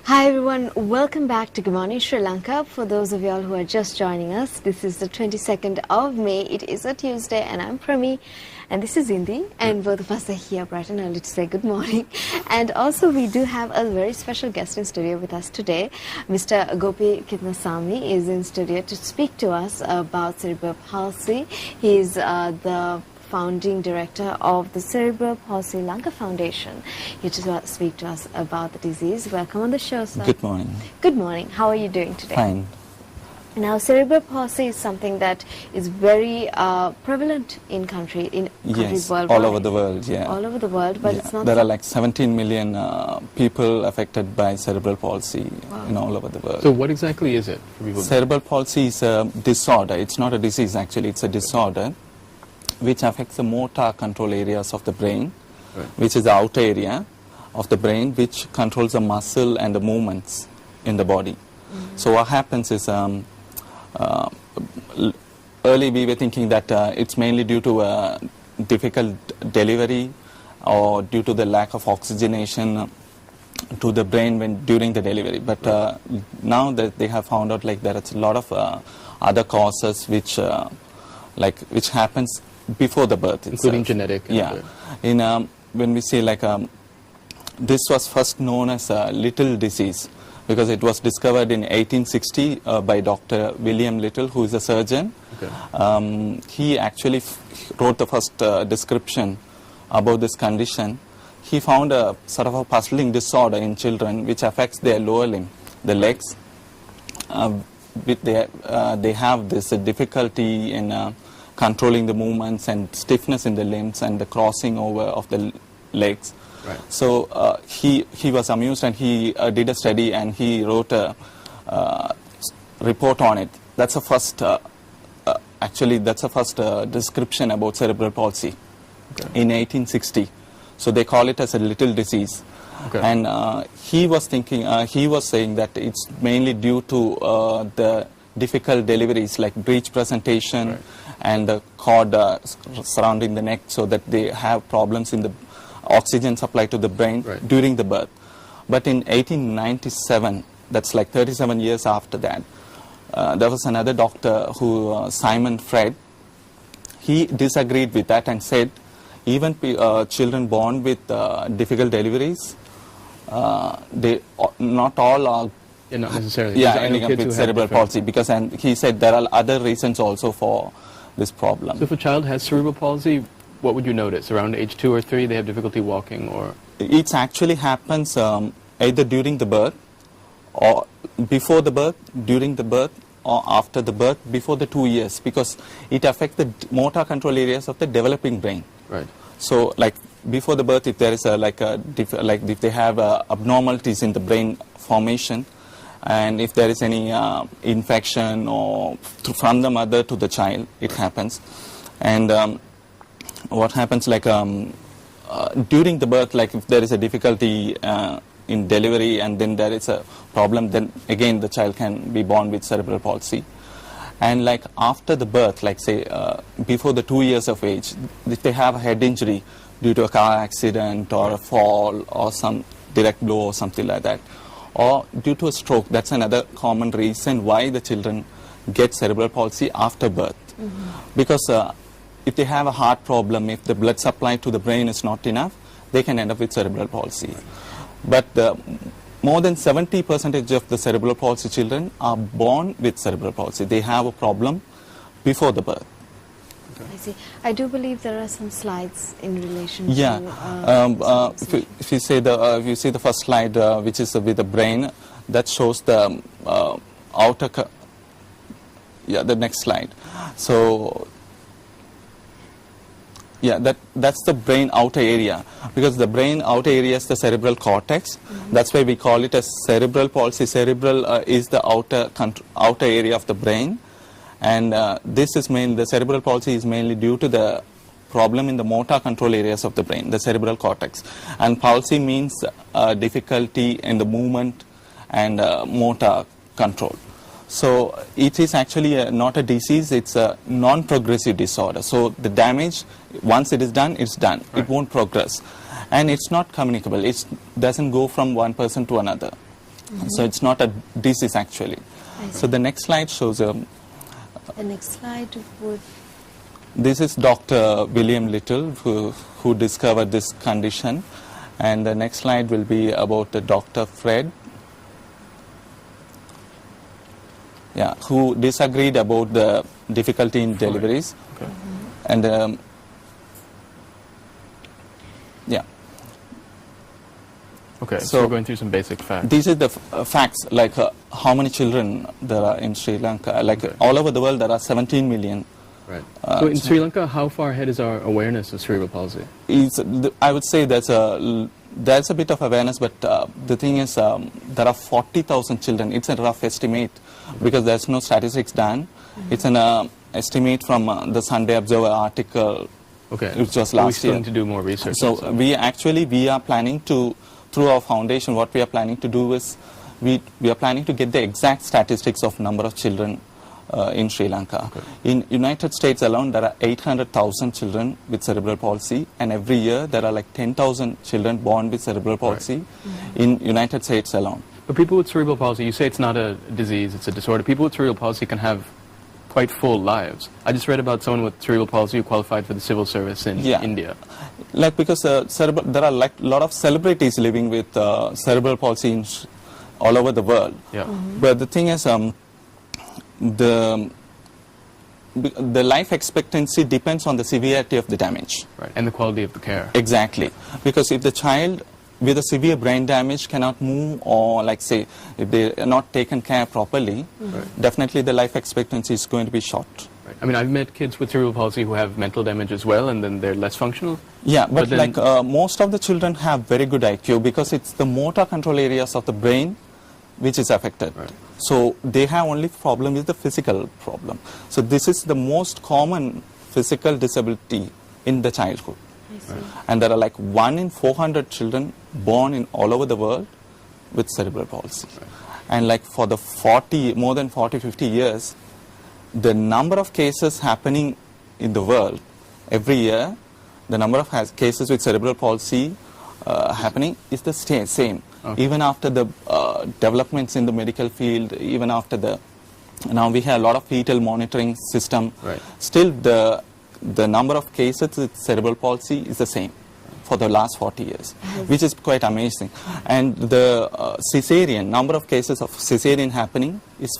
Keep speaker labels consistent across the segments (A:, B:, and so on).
A: Hi everyone, welcome back to Good Morning Sri Lanka. For those of y'all who are just joining us, this is the 22nd of May. It is a Tuesday and I'm Prami and this is Indi, and both of us are here bright and early to say good morning. And also we do have a very special guest in studio with us today. Mr. Gopi Kitnasamy is in studio to speak to us about cerebral palsy. He is the founding director of the Cerebral Palsy Lanka Foundation. Here to speak to us about the disease. Welcome on the show, sir.
B: Good morning.
A: Good morning. How are you doing today?
B: Fine.
A: Now, cerebral palsy is something that is very prevalent in countries worldwide.
B: All over the world, yeah.
A: All over the world, but it's not...
B: There are like 17 million people affected by cerebral palsy in all over the world.
C: So what exactly is it for people?
B: Cerebral palsy is a disorder. It's not a disease actually, it's a disorder which affects the motor control areas of the brain, right, which is the outer area of the brain which controls the muscle and the movements in the body. Mm-hmm. So what happens is, early we were thinking that it's mainly due to difficult delivery or due to the lack of oxygenation to the brain during the delivery. But now that they have found out like there is a lot of other causes which happens before the birth itself.
C: Including genetic.
B: Yeah. When we say like this was first known as a Little disease because it was discovered in 1860 by Dr. William Little, who is a surgeon. Okay. He actually wrote the first description about this condition. He found a sort of a puzzling disorder in children which affects their lower limb, the legs. They have this difficulty in controlling the movements and stiffness in the limbs and the crossing over of the legs. Right. So he was amused and he did a study and he wrote a report on it. That's the first, description about cerebral palsy, okay, in 1860. So they call it as a Little disease. Okay. And he was saying that it's mainly due to the difficult deliveries like breech presentation, right, and the cord surrounding the neck, so that they have problems in the oxygen supply to the brain, right, during the birth. But in 1897, that's like 37 years after that, there was another doctor who, Simon Fred, he disagreed with that and said even children born with difficult deliveries, not all are
C: not necessarily.
B: ending up with cerebral palsy, because he said there are other reasons also for this problem.
C: So if a child has cerebral palsy, what would you notice? Around age 2 or 3 they have difficulty walking, or? It
B: actually happens either during the birth or before the birth, during the birth or after the birth, before the 2 years, because it affects the motor control areas of the developing brain.
C: Right.
B: So like before the birth, if there is if they have abnormalities in the brain formation, and if there is any infection or from the mother to the child, it happens. And what happens like during the birth, like if there is a difficulty in delivery and then there is a problem, then again the child can be born with cerebral palsy. And like after the birth, like say before the 2 years of age, if they have a head injury due to a car accident or a fall or some direct blow or something like that, or due to a stroke, that's another common reason why the children get cerebral palsy after birth. Mm-hmm. Because if they have a heart problem, if the blood supply to the brain is not enough, they can end up with cerebral palsy. But more than 70% of the cerebral palsy children are born with cerebral palsy. They have a problem before the birth.
A: I see. I do believe there are some slides in relation to...
B: If you see the first slide, which is with the brain, that shows the outer... the next slide. So, that's the brain outer area, because the brain outer area is the cerebral cortex. Mm-hmm. That's why we call it as cerebral palsy. Cerebral is the outer area of the brain. And the cerebral palsy is mainly due to the problem in the motor control areas of the brain, the cerebral cortex. And palsy means difficulty in the movement and motor control. So it is actually not a disease, it's a non-progressive disorder. So the damage, once it is done, it's done. Right. It won't progress. And it's not communicable. It doesn't go from one person to another. So it's not a disease actually. So the next slide shows
A: The next slide would...
B: this is Dr. William Little who discovered this condition, and the next slide will be about Dr. Fred, who disagreed about the difficulty in deliveries.
C: Okay.
B: And
C: Okay, so we're going through some basic facts.
B: These are the facts, like how many children there are in Sri Lanka. Like all over the world there are 17 million.
C: Right. So in Sri Lanka, how far ahead is our awareness of cerebral palsy?
B: I would say there's a bit of awareness, but the thing is there are 40,000 children. It's a rough estimate because there's no statistics done. It's an estimate from the Sunday Observer article, which was last year.
C: We still need to do more research.
B: So we are planning to, through our foundation, what we are planning to do is we are planning to get the exact statistics of number of children in Sri Lanka. In United States alone, there are 800,000 children with cerebral palsy, and every year there are like 10,000 children born with cerebral palsy in United States alone.
C: But people with cerebral palsy, you say it's not a disease, it's a disorder. People with cerebral palsy can have quite full lives. I just read about someone with cerebral palsy who qualified for the civil service in India.
B: Like because there are like a lot of celebrities living with cerebral palsy all over the world. But the thing is, the life expectancy depends on the severity of the damage.
C: Right, and the quality of the care.
B: Exactly. Because if the child with a severe brain damage cannot move, or like say, if they are not taken care properly, definitely the life expectancy is going to be short.
C: Right. I mean, I've met kids with cerebral palsy who have mental damage as well, and then they're less functional.
B: Yeah, but like most of the children have very good IQ because it's the motor control areas of the brain which is affected.
C: Right.
B: So they have only problem with the physical problem. So this is the most common physical disability in the childhood. And there are like 1 in 400 children born in all over the world with cerebral palsy. And like for the more than 40-50 years, the number of cases happening in the world every year, the number of cases with cerebral palsy happening is the same. Even after the developments in the medical field, even after now we have a lot of fetal monitoring system, still the number of cases with cerebral palsy is the same for the last 40 years, which is quite amazing. And the number of cases of cesarean happening is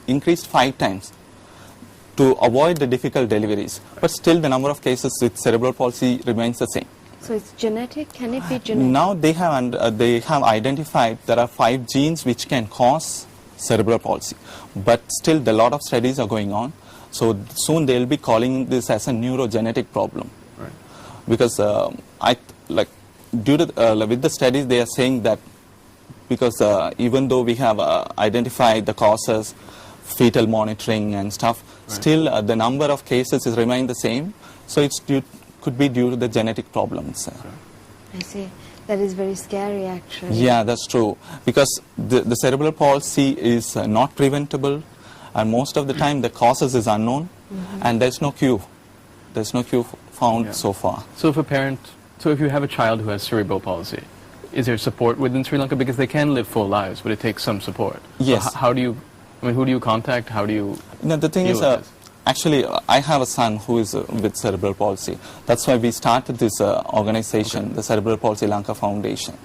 B: increased 5 times to avoid the difficult deliveries. But still the number of cases with cerebral palsy remains the same.
A: So it's genetic? Can it be genetic?
B: Now they have identified there are 5 genes which can cause cerebral palsy. But still a lot of studies are going on. So soon they will be calling this as a neurogenetic problem.
C: Right.
B: Because due to with the studies they are saying that because even though we have identified the causes, fetal monitoring and stuff, still the number of cases is remain the same. So it's could be due to the genetic problems.
A: I see. That is very scary actually.
B: Yeah, that's true. Because the cerebral palsy is not preventable, and most of the time the causes is unknown, and there's no cure. There's no cure found so far.
C: So if you have a child who has cerebral palsy, is there support within Sri Lanka? Because they can live full lives, but it takes some support.
B: Yes.
C: So how do you, who do you contact? How do you
B: the thing is, actually, I have a son who is with cerebral palsy. That's why we started this organization, the Cerebral Palsy Lanka Foundation.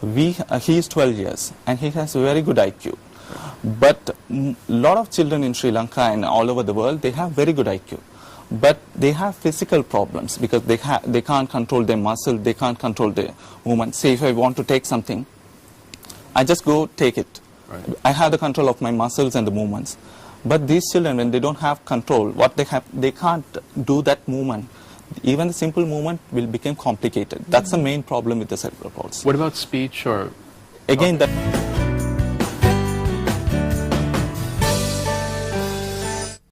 B: He is 12 years, and he has a very good IQ. But a lot of children in Sri Lanka and all over the world, they have very good IQ. But they have physical problems because they can't control their muscle, they can't control their movement. Say if I want to take something, I just go take it. I have the control of my muscles and the movements. But these children, when they don't have control, they can't do that movement. Even the simple movement will become complicated. That's the main problem with the cerebral palsy.
C: What about speech or?
B: Again, that.